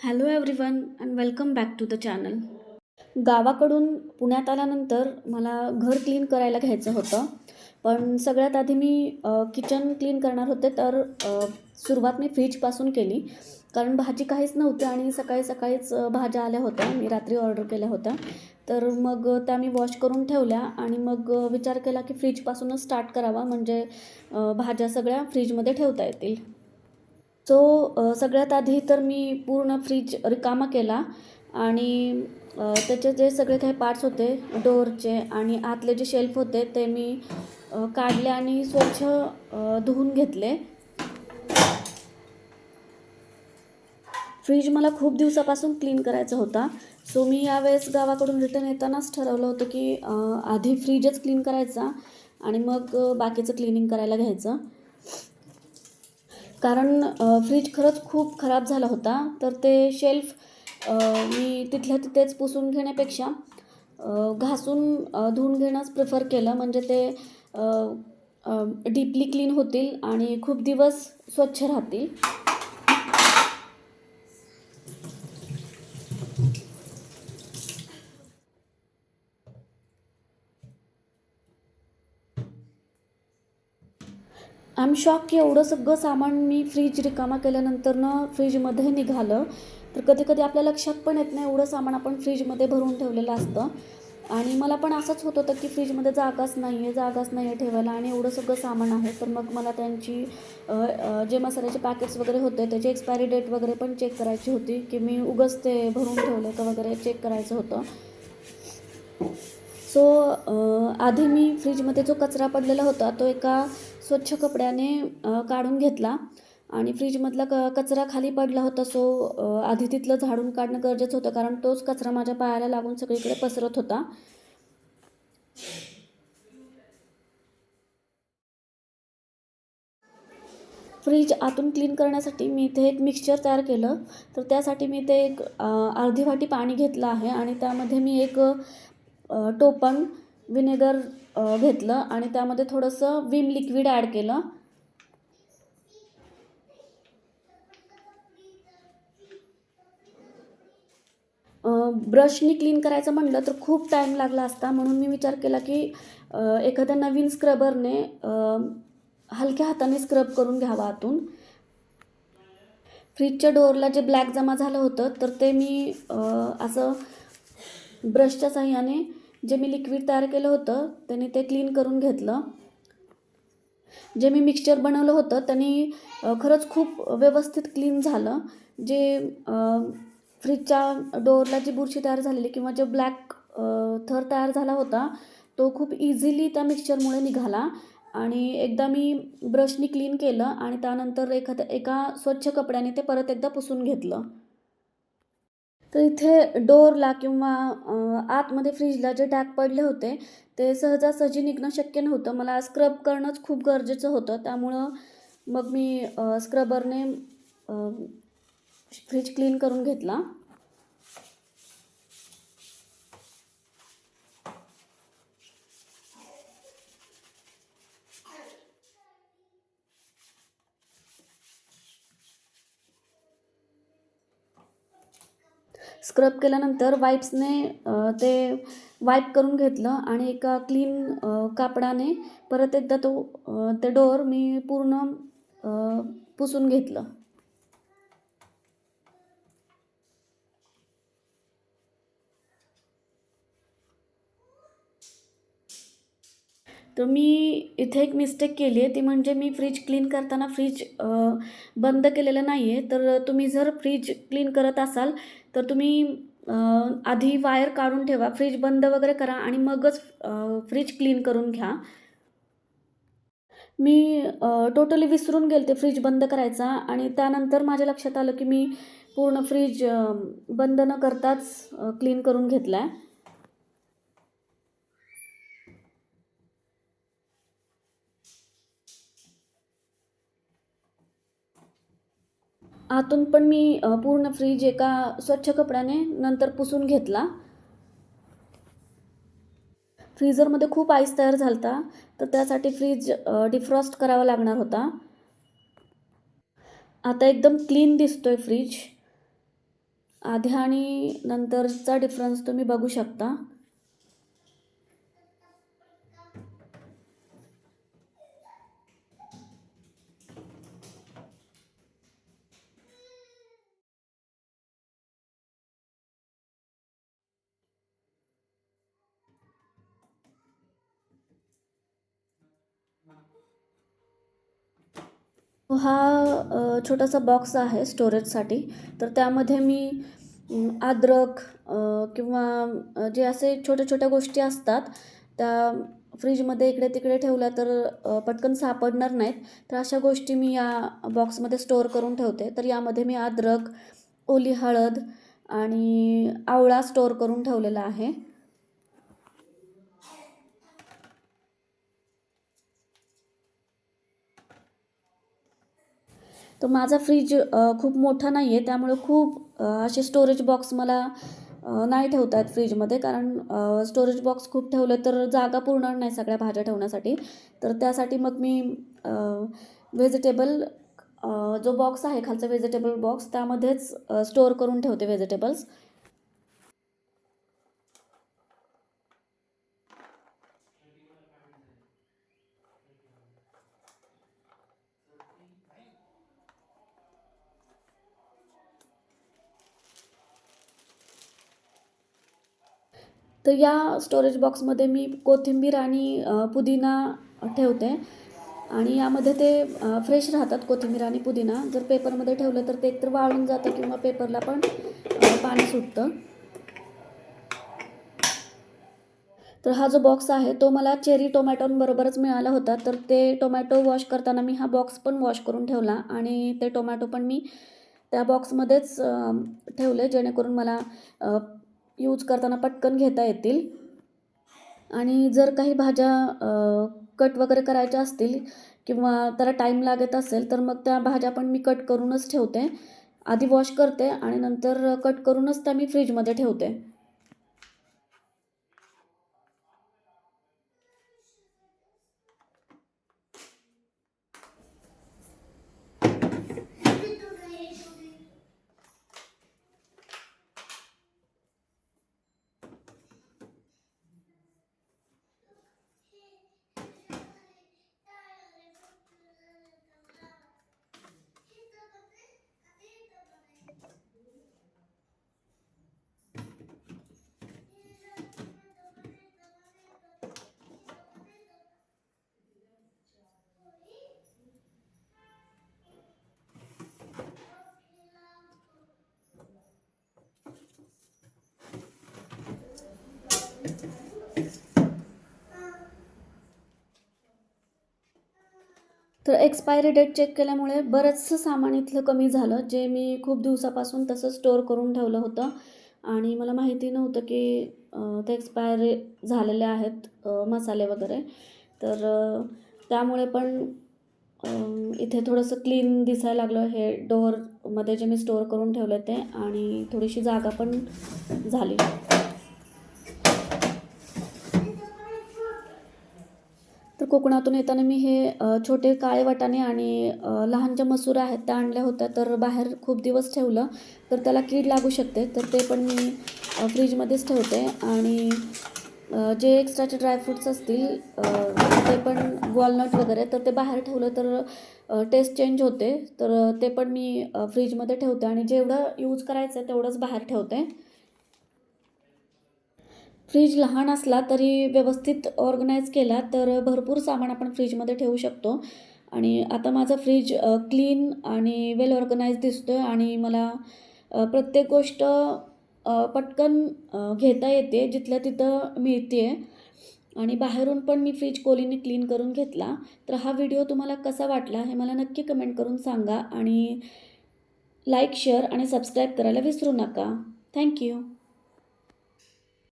Hello everyone and welcome back to the channel. गावाकडून पुण्यात आल्यानंतर मला घर क्लीन करायला घ्यायचं होतं. पण सगळ्यात आधी मी किचन क्लीन करणार होते, तर सुरुवात मी फ्रीजपासून केली. कारण भाजी काहीच नव्हती आणि सकाळी सकाळीच भाज्या आल्या होत्या. मी रात्री ऑर्डर केल्या होत्या. तर मग त्या मी वॉश करून ठेवल्या आणि मग विचार केला की फ्रीजपासूनच स्टार्ट करावा, म्हणजे भाज्या सगळ्या फ्रीजमध्ये ठेवता येतील. सगळ्यात आधी तर मी पूर्ण फ्रीज रिकामा केला आणि त्याचे जे सगळे काही पार्ट्स होते डोअरचे आणि आतले जे शेल्फ होते ते मी काढले आणि स्वच्छ धुवून घेतले. फ्रीज मला खूप दिवसापासून क्लीन करायचा होता. मी यावेळेस गावाकडून रिटर्न येतानाच ठरवलं होतं की आधी फ्रीजच क्लीन करायचा आणि मग बाकीचं क्लिनिंग करायला घ्यायचं. कारण फ्रीज खरंच खूप खराब झाला होता. तर ते शेल्फ मी तिथल्या तिथेच पुसून घेण्यापेक्षा घासून धुवून घेणंच प्रिफर केलं, म्हणजे ते डीपली क्लीन होतील आणि खूप दिवस स्वच्छ राहतील. आय एम शॉक की एवढं सगळं सामान मी फ्रीज रिकामा केल्यानंतरनं फ्रीजमध्ये निघालं. तर कधी-कधी आपल्या लक्षात पण येत नाही, एवढं सामान आपण फ्रीजमध्ये भरून ठेवलेलं असतं. आणि मला पण असंच होत होतं की फ्रीजमध्ये जागाच नाही आहे ठेवायला आणि एवढं सगळं सामान आहे. तर मग मला त्यांची जे मसाल्याचे पॅकेट्स वगैरे होते त्याची एक्सपायरी डेट वगैरे पण चेक करायची होती, की मी उगाच ते भरून ठेवलं का वगैरे चेक करायचं होतं. आधी मी फ्रीजमध्ये जो कचरा पडलेला होता तो एका स्वच्छ कपड्याने काढून घेतला आणि फ्रीजमधला कचरा खाली पडला होता. आधी तिथलं झाडून काढणं गरजेचं होतं, कारण तोच कचरा माझ्या पायाला लागून सगळीकडे पसरत होता. फ्रीज आतून क्लीन करण्यासाठी मी इथे एक मिक्सचर तयार केलं. तर त्यासाठी मी इथे एक अर्धी वाटी पाणी घेतलं आहे आणि त्यामध्ये मी एक टोपण व्हिनेगर घेतलं आणि त्यामध्ये थोडंसं विम लिक्विड ॲड केलं. ब्रशनी क्लीन करायचं म्हटलं तर खूप टाईम लागला असता, म्हणून मी विचार केला की एखाद्या नवीन स्क्रबरने हलक्या हाताने स्क्रब करून घ्यावा आतून. फ्रीजच्या डोअरला जे ब्लॅक जमा झालं होतं तर ते मी असं ब्रशच्या साहाय्याने जे मी लिक्विड तयार केलं होतं त्याने ते क्लीन करून घेतलं. जे मी मिक्सचर बनवलं होतं त्याने खरंच खूप व्यवस्थित क्लीन झालं. जे फ्रीजच्या डोअरला जी बुरशी तयार झालेली किंवा जो ब्लॅक थर तयार झाला होता तो खूप इझिली त्या मिक्सचरमुळे निघाला. आणि एकदा मी ब्रशनी क्लीन केलं आणि त्यानंतर एका स्वच्छ कपड्याने ते परत एकदा पुसून घेतलं. तर इथे डोअरला किंवा आतमध्ये फ्रीजला जे डाग पडले होते ते सहजासहजी निघणं शक्य नव्हतं. मला स्क्रब करणंच खूप गरजेचं होतं. त्यामुळं मग मी स्क्रबरने फ्रीज क्लीन करून घेतला. स्क्रब केल्यानंतर वाईप्सने ते वाईप करून घेतलं आणि एका क्लीन कापडाने परत एकदा ते डोअर मी पूर्ण पुसून घेतलं. तर मी इथे एक मिस्टेक केली आहे, ती म्हणजे मी फ्रीज क्लीन करताना फ्रीज बंद केलेलं नाही आहे. तर तुम्ही जर फ्रीज क्लीन करत असाल तर तुम्ही आधी वायर काढून ठेवा, फ्रीज बंद वगैरे करा आणि मगच फ्रीज क्लीन करून घ्या. मी टोटली विसरून गेले ते फ्रीज बंद करायचा आणि त्यानंतर माझ्या लक्षात आलं की मी पूर्ण फ्रीज बंद न करताच क्लीन करून घेतला आहे. आतून पण मी पूर्ण फ्रीज एका स्वच्छ कपड्याने नंतर पुसून घेतला. फ्रीझरमध्ये खूप आईस तयार झाला होता, तर त्यासाठी फ्रीज डिफ्रॉस्ट करावा लागणार होता. आता एकदम क्लीन दिसतोय फ्रीज. आधी आणि नंतरचा डिफरन्स तुम्ही बघू शकता. हा छोटासा बॉक्स आहे स्टोरेजसाठी. तर त्यामध्ये मी अद्रक किंवा जे असे छोट्या छोट्या गोष्टी असतात त्या फ्रीजमध्ये इकडे तिकडे ठेवल्या तर पटकन सापडणार नाहीत. तर अशा गोष्टी मी या बॉक्समध्ये स्टोअर करून ठेवते. तर यामध्ये मी अद्रक, ओली हळद आणि आवळा स्टोअर करून ठेवलेला आहे. तर माझा फ्रीज खूप मोठा नाही आहे, त्यामुळे खूप असे स्टोरेज बॉक्स मला नाही ठेवता येत फ्रीजमध्ये. कारण स्टोरेज बॉक्स खूप ठेवले तर जागा पुरणार नाही सगळ्या भाज्या ठेवण्यासाठी. तर त्यासाठी मग मी व्हेजिटेबल जो बॉक्स आहे खालचा व्हेजिटेबल बॉक्स त्यामध्येच स्टोअर करून ठेवते व्हेजिटेबल्स. तर या स्टोरेज बॉक्समध्ये मी कोथिंबीर आणि पुदिना ठेवते आणि यामध्ये ते फ्रेश राहतात कोथिंबीर आणि पुदिना. जर पेपरमध्ये ठेवलं तर ते एकतर वाळून जातं किंवा पेपरला पण पाणी सुटतं. तर हा जो बॉक्स आहे तो मला चेरी टोमॅटोंबरोबरच मिळाला होता. तर ते टोमॅटो वॉश करताना मी हा बॉक्स पण वॉश करून ठेवला आणि ते टोमॅटो पण मी त्या बॉक्समध्येच ठेवले जेणेकरून मला यूज करताना पटकन घेता येतील. आणि जर काही भाज्या कट वगैरे करायच्या असतील किंवा त्याला टाईम लागत असेल तर मग त्या भाज्या पण मी कट करूनच ठेवते. आधी वॉश करते आणि नंतर कट करूनच त्या मी फ्रीजमध्ये ठेवते. तर एक्सपायरी डेट चेक केल्यामुळे बरंचसं सामान इथलं कमी झालं, जे मी खूप दिवसापासून तसं स्टोअर करून ठेवलं होतं आणि मला माहिती नव्हतं की ते एक्सपायरी झालेले आहेत मसाले वगैरे. तर त्यामुळे पण इथे थोडंसं क्लीन दिसायला लागलं हे डोअरमध्ये जे मी स्टोअर करून ठेवलं ते आणि थोडीशी जागा पण झाली. तर कोकणातून येताना मी हे छोटे काळे वाटाणे आणि लहान ज्या मसूर आहेत त्या आणल्या होत्या. तर बाहेर खूप दिवस ठेवलं तर त्याला कीड लागू शकते, तर ते पण मी फ्रीजमध्येच ठेवते. आणि जे एक्स्ट्राचे ड्रायफ्रूट्स असतील ते पण वॉलनट वगैरे तर ते बाहेर ठेवलं तर टेस्ट चेंज होते. तर ते पण मी फ्रीजमध्ये ठेवते आणि जेवढं यूज करायचं आहे तेवढंच बाहेर ठेवते. फ्रीज लहान असला तरी व्यवस्थित ऑर्गनाईज केला तर भरपूर सामान आपण फ्रीजमध्ये ठेवू शकतो. आणि आता माझा फ्रीज क्लीन आणि वेल ऑर्गनाइज दिसतो आहे आणि मला प्रत्येक गोष्ट पटकन घेता येते, जिथल्या तिथं मिळते आहे. आणि बाहेरून पण मी फ्रीज कोलीने क्लीन करून घेतला. तर हा व्हिडिओ तुम्हाला कसा वाटला हे मला नक्की कमेंट करून सांगा आणि लाईक, शेअर आणि सबस्क्राईब करायला विसरू नका. थँक्यू.